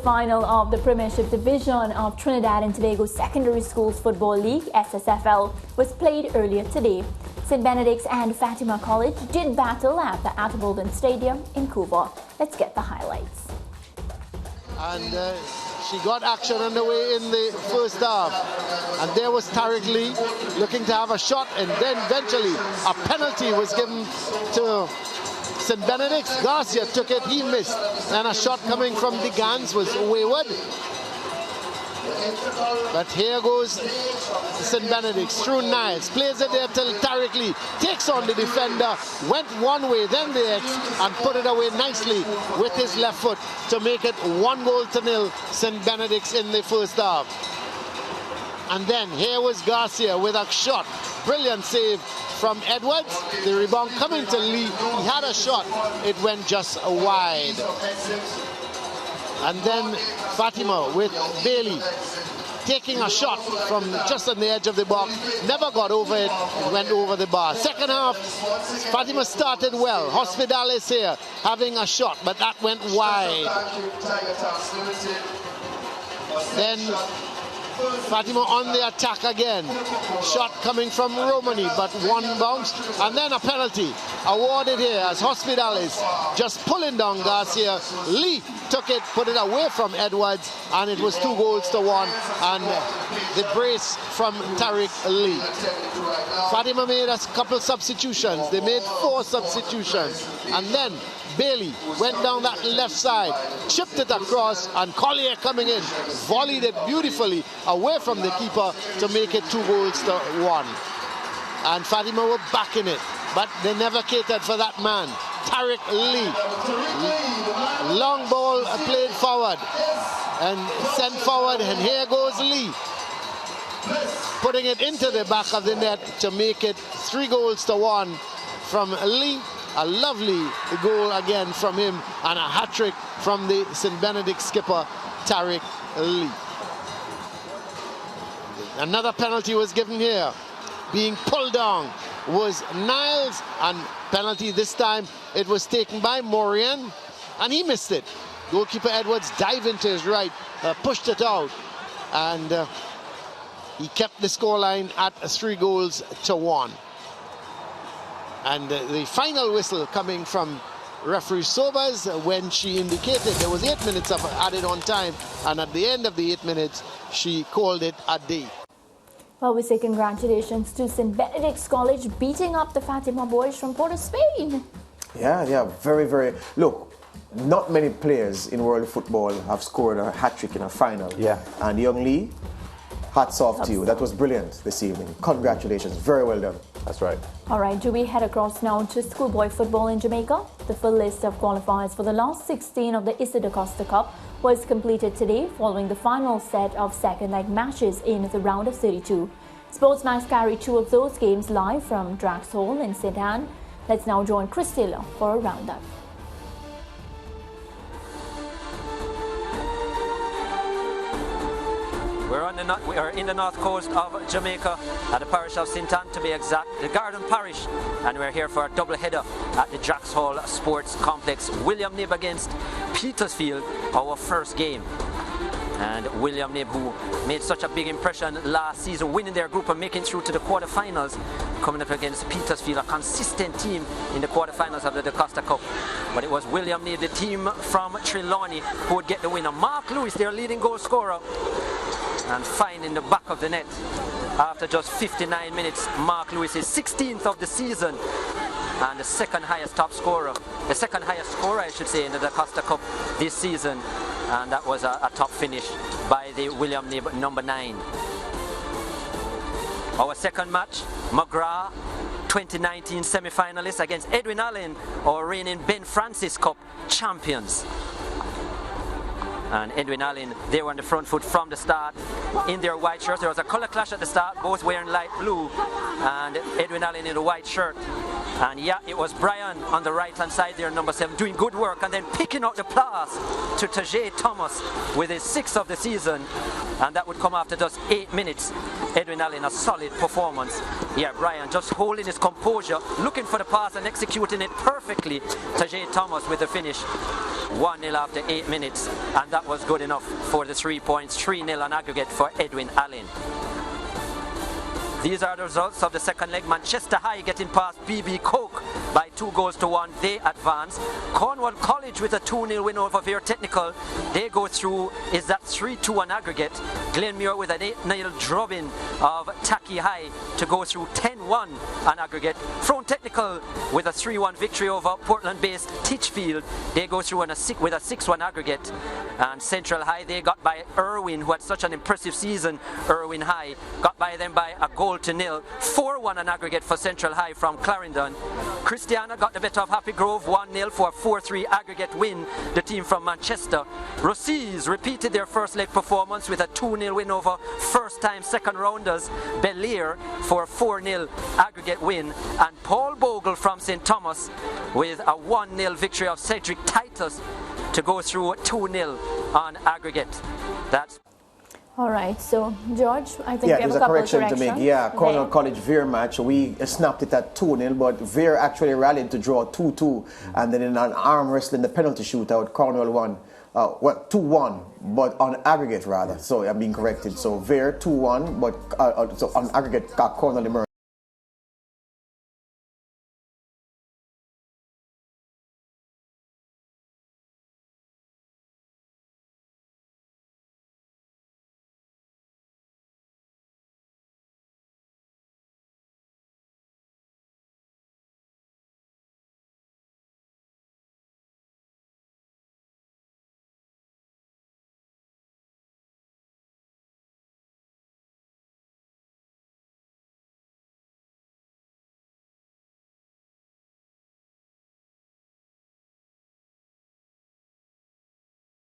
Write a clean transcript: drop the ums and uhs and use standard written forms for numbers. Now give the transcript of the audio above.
final of the Premiership Division of Trinidad and Tobago Secondary Schools Football League, SSFL, was played earlier today. St. Benedict's and Fatima College did battle at the Atterbury Stadium in Couva. Let's get the highlights. And she got action underway in the first half. And there was Tariq Lee looking to have a shot, and then eventually a penalty was given to St. Benedict's. Garcia took it, he missed. And a shot coming from the Gans was wayward. But here goes St. Benedict's through Niles, plays it there till Tariq Lee takes on the defender, went one way, then the X, and put it away nicely with his left foot to make it 1-0 St. Benedict's in the first half. And then here was Garcia with a shot, brilliant save from Edwards. The rebound coming to Lee, he had a shot, it went just wide. And then Fatima with Bailey taking a shot from just on the edge of the box, never got over it, went over the bar. Second half, Fatima started well. Hospitalis here having a shot, but that went wide. Then Fatima on the attack again. Shot coming from Romani, but one bounced. And then a penalty awarded here as Hospitalis just pulling down Garcia. Lee took it, put it away from Edwards, and it was 2-1. And the brace from Tariq Lee. Fatima made a couple substitutions. They made 4 substitutions. And then Bailey went down that left side, chipped it across, and Collier coming in, volleyed it beautifully away from the keeper to make it 2-1. And Fatima were back in it, but they never catered for that man, Tariq Lee. Long ball played forward and sent forward, and here goes Lee, putting it into the back of the net to make it 3-1 from Lee. A lovely goal again from him, and a hat-trick from the St. Benedict skipper, Tariq Lee. Another penalty was given here. Being pulled down was Niles, and penalty this time, it was taken by Morian, and he missed it. Goalkeeper Edwards dived into his right, pushed it out, and he kept the scoreline at 3-1. And the final whistle coming from referee Sobers when she indicated there was 8 minutes of added on time, and at the end of the 8 minutes she called it a day. Well, we say congratulations to St. Benedict's College beating up the Fatima boys from Port of Spain. Yeah, very. Look, not many players in world football have scored a hat-trick in a final. Yeah. And young Lee, hats off to you. That was brilliant this evening. Congratulations. Very well done. That's right. All right, do we head across now to schoolboy football in Jamaica? The full list of qualifiers for the last 16 of the DaCosta Cup was completed today following the final set of second leg matches in the round of 32. SportsMax carried 2 of those games live from Drax Hall in St. Anne. Let's now join Chris Taylor for a roundup. We are in the north coast of Jamaica at the parish of St. Anne, to be exact, the Garden Parish, and we're here for a double header at the Drax Hall Sports Complex. William Knibb against Petersfield, our first game. And William Knibb, who made such a big impression last season, winning their group and making through to the quarterfinals, coming up against Petersfield, a consistent team in the quarterfinals of the DaCosta Cup. But it was William Knibb, the team from Trelawney, who would get the winner. Mark Lewis, their leading goal scorer, and finding the back of the net after just 59 minutes. Mark Lewis is 16th of the season and the second highest scorer I should say in the DaCosta Cup this season, and that was a top finish by the William Knibb number 9. Our second match, McGrath 2019 semi-finalists against Edwin Allen, our reigning Ben Francis Cup champions. And Edwin Allen, they were on the front foot from the start in their white shirts. There was a colour clash at the start, both wearing light blue, and Edwin Allen in a white shirt. And yeah, it was Brian on the right hand side there, number 7, doing good work, and then picking out the pass to Tajay Thomas with his 6th of the season, and that would come after just 8 minutes. Edwin Allen, a solid performance. Yeah, Brian just holding his composure, looking for the pass and executing it perfectly. Tajay Thomas with the finish. 1-0 after 8 minutes, and that was good enough for the 3 points. 3-0 on aggregate for Edwin Allen. These are the results of the second leg. Manchester High getting past BB Coke by 2-1. They advance. Cornwall College with a 2-0 win over Vere Technical. They go through. Is that 3-2 on aggregate? Glenmuir with an 8-0 drubbing of Tacky High to go through 10-1 on aggregate. Frome Technical with a 3-1 victory over Portland-based Titchfield. They go through with a 6-1 aggregate. And Central High, they got by Irwin, who had such an impressive season. Irwin High got by them by a goal to nil. 4-1 on aggregate for Central High from Clarendon. Christiana got the better of Happy Grove, 1-0 for a 4-3 aggregate win, the team from Manchester. Rossies repeated their first leg performance with a 2-0 win over first-time second rounders Bel-Air for a 4-0 aggregate win. And Paul Bogle from St. Thomas with a 1-0 victory of Cedric Titus to go through 2-0 on aggregate. That's all right, so George, I think we have there's a couple correction corrections. to make. Yeah, Cornwall College Vere match, we snapped it at 2-0, but Vere actually rallied to draw 2-2, and then in an arm wrestling, the penalty shootout, Cornwall won 2-1, but on aggregate rather. So I'm being corrected. So Vere 2-1, but so on aggregate, Cornwall emerged.